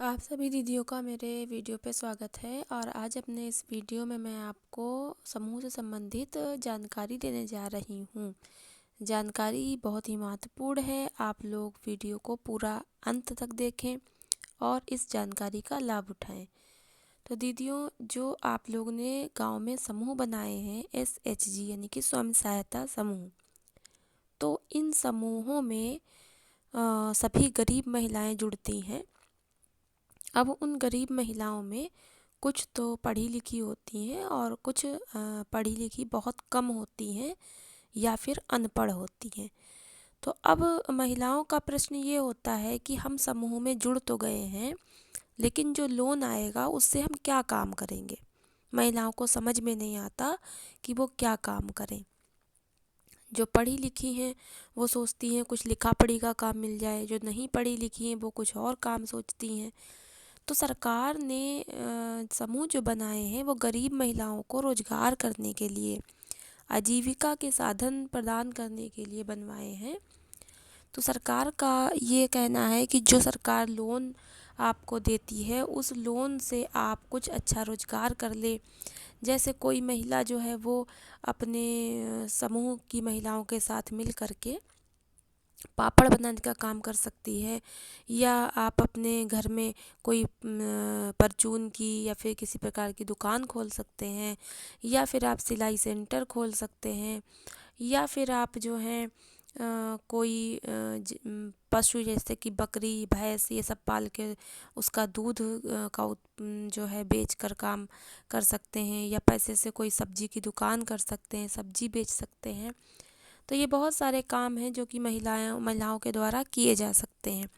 आप सभी दीदियों का मेरे वीडियो पे स्वागत है। और आज अपने इस वीडियो में मैं आपको समूह से संबंधित जानकारी देने जा रही हूँ। जानकारी बहुत ही महत्वपूर्ण है, आप लोग वीडियो को पूरा अंत तक देखें और इस जानकारी का लाभ उठाएं। तो दीदियों, जो आप लोग ने गांव में समूह बनाए हैं SHG यानी कि स्वयं सहायता समूह, तो इन समूहों में सभी गरीब महिलाएं जुड़ती हैं। अब उन गरीब महिलाओं में कुछ तो पढ़ी लिखी होती हैं और कुछ पढ़ी लिखी बहुत कम होती हैं या फिर अनपढ़ होती हैं। तो अब महिलाओं का प्रश्न ये होता है कि हम समूह में जुड़ तो गए हैं, लेकिन जो लोन आएगा उससे हम क्या काम करेंगे। महिलाओं को समझ में नहीं आता कि वो क्या काम करें। जो पढ़ी लिखी हैं वो सोचती हैं कुछ लिखा पढ़ी का काम मिल जाए, जो नहीं पढ़ी लिखी हैं वो कुछ और काम सोचती हैं। तो सरकार ने समूह जो बनाए हैं वो गरीब महिलाओं को रोजगार करने के लिए, आजीविका के साधन प्रदान करने के लिए बनवाए हैं। तो सरकार का ये कहना है कि जो सरकार लोन आपको देती है उस लोन से आप कुछ अच्छा रोजगार कर ले। जैसे कोई महिला जो है वो अपने समूह की महिलाओं के साथ मिल करके पापड़ बनाने का काम कर सकती है, या आप अपने घर में कोई परचून की या फिर किसी प्रकार की दुकान खोल सकते हैं, या फिर आप सिलाई सेंटर खोल सकते हैं, या फिर आप जो है कोई पशु जैसे कि बकरी भैंस ये सब पाल के उसका दूध जो है बेच कर काम कर सकते हैं, या पैसे से कोई सब्जी की दुकान कर सकते हैं, सब्जी बेच सकते हैं। तो ये बहुत सारे काम हैं जो कि महिलाओं के द्वारा किए जा सकते हैं।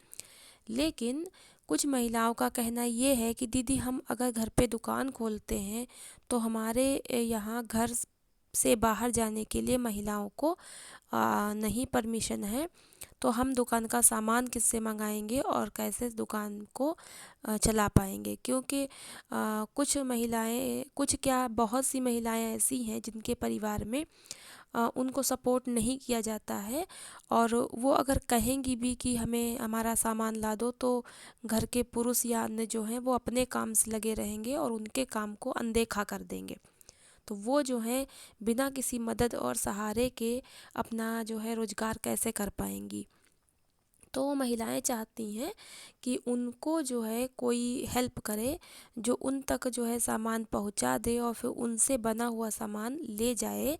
लेकिन कुछ महिलाओं का कहना ये है कि दीदी, हम अगर घर पे दुकान खोलते हैं तो हमारे यहाँ घर से बाहर जाने के लिए महिलाओं को नहीं परमिशन है, तो हम दुकान का सामान किससे मंगाएंगे और कैसे दुकान को चला पाएंगे। क्योंकि कुछ क्या बहुत सी महिलाएं ऐसी हैं जिनके परिवार में उनको सपोर्ट नहीं किया जाता है, और वो अगर कहेंगी भी कि हमें हमारा सामान ला दो, तो घर के पुरुष या अन्य जो हैं वो अपने काम से लगे रहेंगे और उनके काम को अनदेखा कर देंगे। तो वो जो है बिना किसी मदद और सहारे के अपना जो है रोजगार कैसे कर पाएंगी। तो महिलाएं चाहती हैं कि उनको जो है कोई हेल्प करे, जो उन तक जो है सामान पहुंचा दे और फिर उनसे बना हुआ सामान ले जाए,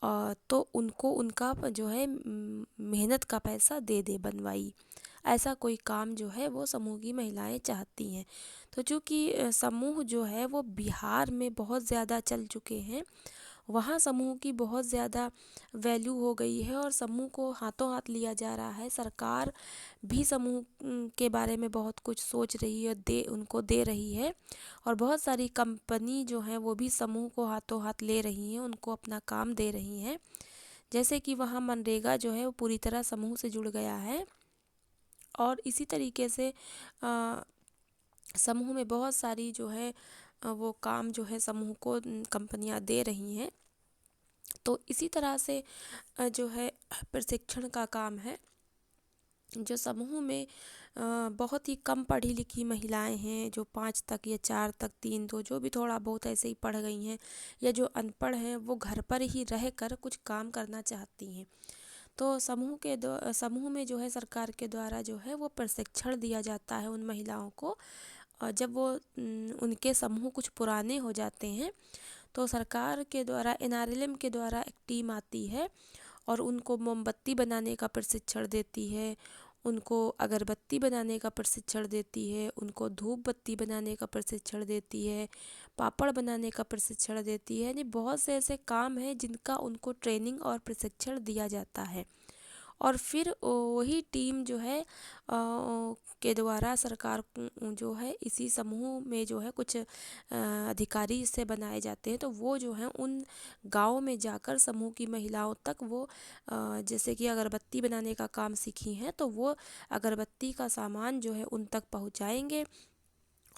तो उनको उनका जो है मेहनत का पैसा दे दे बनवाई। ऐसा कोई काम जो है वो समूह की महिलाएं चाहती हैं। तो चूँकि समूह जो है वो बिहार में बहुत ज़्यादा चल चुके हैं, वहाँ समूह की बहुत ज़्यादा वैल्यू हो गई है और समूह को हाथों हाथ लिया जा रहा है। सरकार भी समूह के बारे में बहुत कुछ सोच रही है, उनको दे रही है, और बहुत सारी कंपनी जो हैं वो भी समूह को हाथों हाथ ले रही हैं, उनको अपना काम दे रही हैं। जैसे कि वहाँ मनरेगा जो है वो पूरी तरह समूह से जुड़ गया है, और इसी तरीके से समूह में बहुत सारी जो है वो काम जो है समूह को कंपनियां दे रही हैं। तो इसी तरह से जो है प्रशिक्षण का काम है। जो समूह में बहुत ही कम पढ़ी लिखी महिलाएं हैं, जो 5 तक या 4 तक 3 तो जो भी थोड़ा बहुत ऐसे ही पढ़ गई हैं, या जो अनपढ़ हैं, वो घर पर ही रह कर कुछ काम करना चाहती हैं। तो समूह में जो है सरकार के द्वारा जो है वो प्रशिक्षण दिया जाता है उन महिलाओं को। और जब वो उनके समूह कुछ पुराने हो जाते हैं तो सरकार के द्वारा NRLM के द्वारा एक टीम आती है और उनको मोमबत्ती बनाने का प्रशिक्षण देती है, उनको अगरबत्ती बनाने का प्रशिक्षण देती है, उनको धूप बत्ती बनाने का प्रशिक्षण देती है, पापड़ बनाने का प्रशिक्षण देती है। यानी बहुत से ऐसे काम हैं जिनका उनको ट्रेनिंग और प्रशिक्षण दिया जाता है। और फिर वही टीम जो है के द्वारा सरकार जो है इसी समूह में जो है कुछ अधिकारी से बनाए जाते हैं। तो वो जो है उन गाँव में जाकर समूह की महिलाओं तक वो जैसे कि अगरबत्ती बनाने का काम सीखी हैं, तो वो अगरबत्ती का सामान जो है उन तक पहुंचाएंगे,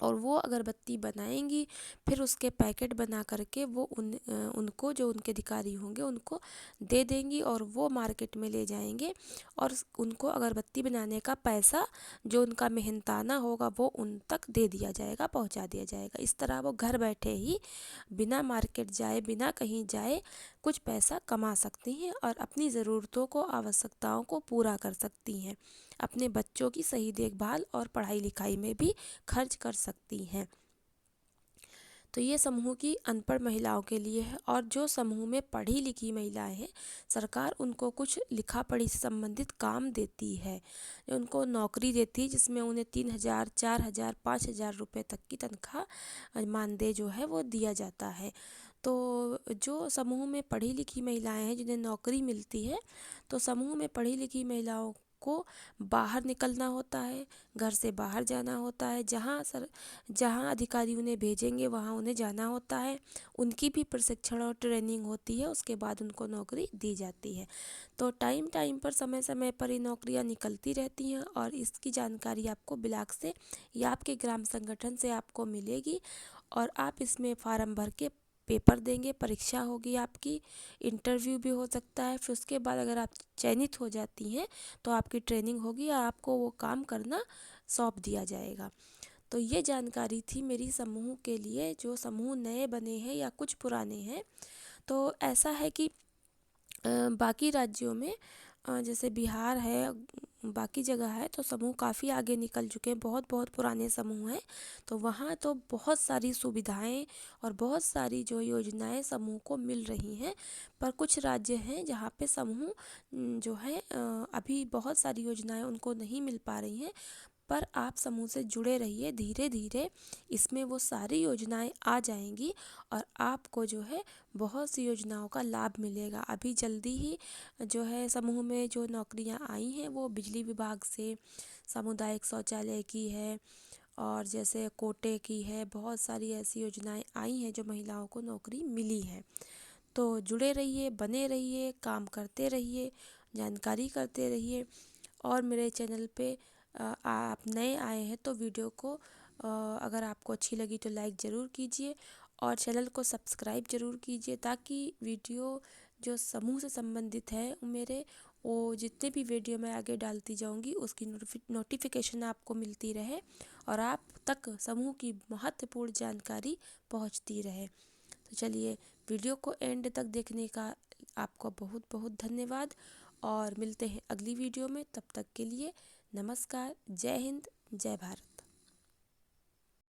और वो अगरबत्ती बनाएंगी, फिर उसके पैकेट बना करके वो उनको जो उनके अधिकारी होंगे उनको दे देंगी और वो मार्केट में ले जाएंगे और उनको अगरबत्ती बनाने का पैसा जो उनका मेहनताना होगा वो उन तक दे दिया जाएगा, पहुंचा दिया जाएगा। इस तरह वो घर बैठे ही बिना मार्केट जाए, बिना कहीं जाए कुछ पैसा कमा सकती हैं और अपनी ज़रूरतों को, आवश्यकताओं को पूरा कर सकती हैं। अपने बच्चों की सही देखभाल और पढ़ाई लिखाई में भी खर्च कर सकती हैं। तो ये समूह की अनपढ़ महिलाओं के लिए है। और जो समूह में पढ़ी लिखी महिलाएं हैं, सरकार उनको कुछ लिखा पढ़ी से संबंधित काम देती है, उनको नौकरी देती है जिसमें उन्हें 3,000, 4,000, 5,000 रुपये तक की तनख्वाह मानदेय जो है वो दिया जाता है। तो जो समूह में पढ़ी लिखी महिलाएं हैं जिन्हें नौकरी मिलती है, तो समूह में पढ़ी लिखी महिलाओं को बाहर निकलना होता है, घर से बाहर जाना होता है, जहाँ अधिकारी उन्हें भेजेंगे वहाँ उन्हें जाना होता है। उनकी भी प्रशिक्षण और ट्रेनिंग होती है, उसके बाद उनको नौकरी दी जाती है। तो टाइम टाइम पर, समय समय पर ये नौकरियाँ निकलती रहती हैं और इसकी जानकारी आपको ब्लॉक से या आपके ग्राम संगठन से आपको मिलेगी और आप इसमें फार्म भर के पेपर देंगे, परीक्षा होगी, आपकी इंटरव्यू भी हो सकता है। फिर उसके बाद अगर आप चयनित हो जाती हैं तो आपकी ट्रेनिंग होगी और आपको वो काम करना सौंप दिया जाएगा। तो ये जानकारी थी मेरी समूह के लिए, जो समूह नए बने हैं या कुछ पुराने हैं। तो ऐसा है कि बाकी राज्यों में जैसे बिहार है, बाकी जगह है, तो समूह काफ़ी आगे निकल चुके हैं, बहुत बहुत पुराने समूह हैं। तो वहाँ तो बहुत सारी सुविधाएं और बहुत सारी जो योजनाएं समूह को मिल रही हैं। पर कुछ राज्य हैं जहाँ पे समूह जो है अभी बहुत सारी योजनाएं उनको नहीं मिल पा रही हैं। पर आप समूह से जुड़े रहिए, धीरे धीरे इसमें वो सारी योजनाएं आ जाएंगी और आपको जो है बहुत सी योजनाओं का लाभ मिलेगा। अभी जल्दी ही जो है समूह में जो नौकरियां आई हैं वो बिजली विभाग से, सामुदायिक शौचालय की है और जैसे कोटे की है, बहुत सारी ऐसी योजनाएं आई हैं जो महिलाओं को नौकरी मिली है। तो जुड़े रहिए, बने रहिए, काम करते रहिए, जानकारी करते रहिए। और मेरे चैनल पे आप नए आए हैं तो वीडियो को अगर आपको अच्छी लगी तो लाइक ज़रूर कीजिए और चैनल को सब्सक्राइब ज़रूर कीजिए, ताकि वीडियो जो समूह से संबंधित है मेरे, वो जितने भी वीडियो मैं आगे डालती जाऊंगी उसकी नोटिफिकेशन आपको मिलती रहे और आप तक समूह की महत्वपूर्ण जानकारी पहुंचती रहे। तो चलिए, वीडियो को एंड तक देखने का आपको बहुत बहुत धन्यवाद और मिलते हैं अगली वीडियो में। तब तक के लिए नमस्कार, जय हिंद, जय भारत।